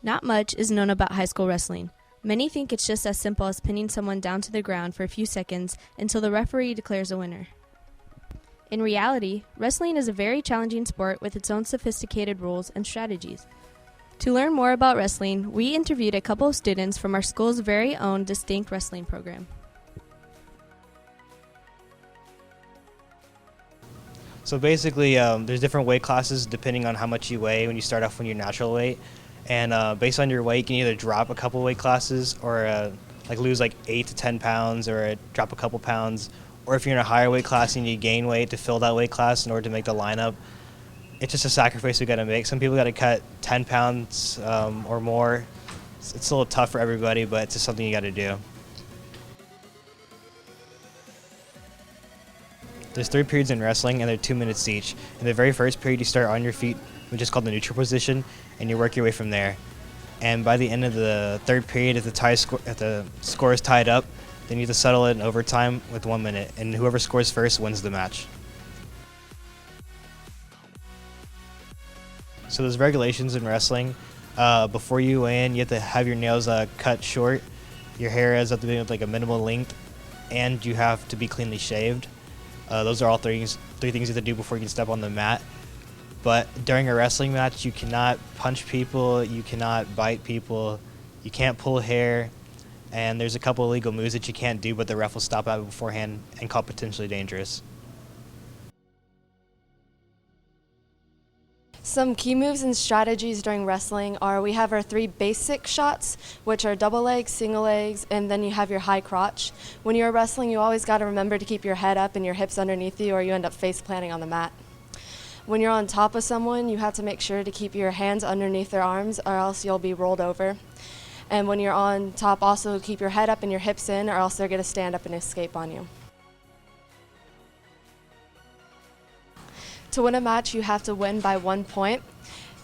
Not much is known about high school wrestling. Many think it's just as simple as pinning someone down to the ground for a few seconds until the referee declares a winner. In reality, wrestling is a very challenging sport with its own sophisticated rules and strategies. To learn more about wrestling, we interviewed a couple of students from our school's very own distinct wrestling program. So basically, there's different weight classes depending on how much you weigh when you start off when you're natural weight. And based on your weight, you can either drop a couple weight classes or lose 8 to 10 pounds or drop a couple pounds. Or if you're in a higher weight class, you need to gain weight to fill that weight class in order to make the lineup. It's just a sacrifice we got to make. Some people got to cut 10 pounds or more. It's a little tough for everybody, but it's just something you got to do. There's 3 periods in wrestling, and they're 2 minutes each. In the very first period, you start on your feet, which is called the neutral position, and you work your way from there. And by the end of the third period, if the score is tied up, then you have to settle it in overtime with 1 minute, and whoever scores first wins the match. So there's regulations in wrestling. Before you weigh in, you have to have your nails cut short. Your hair has to be with a minimal length, and you have to be cleanly shaved. Those are all three things you have to do before you can step on the mat. But during a wrestling match, you cannot punch people, you cannot bite people, you can't pull hair, and there's a couple illegal moves that you can't do, but the ref will stop at beforehand and call potentially dangerous. Some key moves and strategies during wrestling are we have our 3 basic shots, which are double legs, single legs, and then you have your high crotch. When you're wrestling, you always got to remember to keep your head up and your hips underneath you, or you end up face planting on the mat. When you're on top of someone, you have to make sure to keep your hands underneath their arms, or else you'll be rolled over. And when you're on top, also keep your head up and your hips in, or else they're going to stand up and escape on you. To win a match, you have to win by 1 point.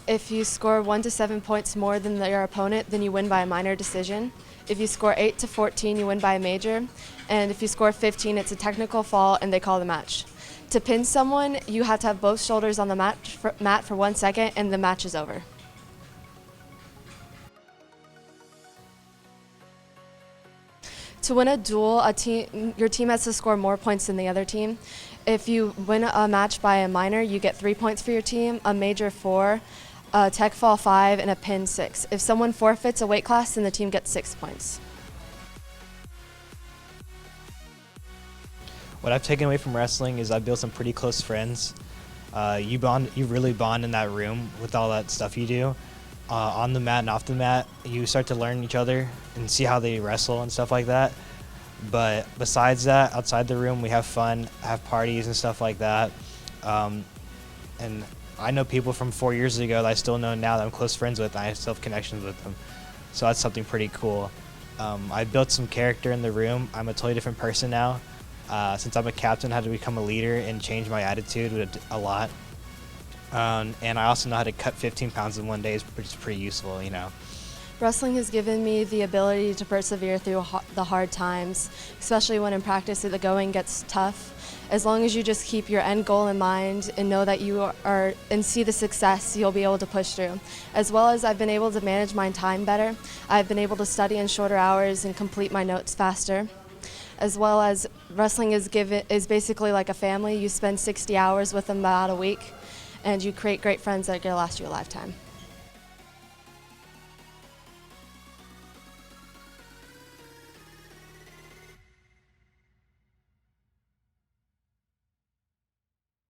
If you score 1 to 7 points more than your opponent, then you win by a minor decision. If you score 8 to 14, you win by a major. And if you score 15, it's a technical fall, and they call the match. To pin someone, you have to have both shoulders on the mat for 1 second, and the match is over. To win a duel, your team has to score more points than the other team. If you win a match by a minor, you get 3 points for your team, a major 4, a tech fall 5, and a pin 6. If someone forfeits a weight class, then the team gets 6 points. What I've taken away from wrestling is I've built some pretty close friends. You really bond in that room with all that stuff you do. On the mat and off the mat, you start to learn each other and see how they wrestle and stuff like that. But besides that, outside the room, we have fun, have parties and stuff like that. And I know people from 4 years ago that I still know now that I'm close friends with, and I still have connections with them. So that's something pretty cool. I built some character in the room. I'm a totally different person now. Since I'm a captain, I had to become a leader and change my attitude a lot. And I also know how to cut 15 pounds in 1 day, which is pretty useful, you know. Wrestling has given me the ability to persevere through the hard times, especially when in practice the going gets tough. As long as you just keep your end goal in mind and know that you are and see the success, you'll be able to push through. As well as I've been able to manage my time better. I've been able to study in shorter hours and complete my notes faster. As well as wrestling is basically like a family. You spend 60 hours with them about a week, and you create great friends that are going to last you a lifetime.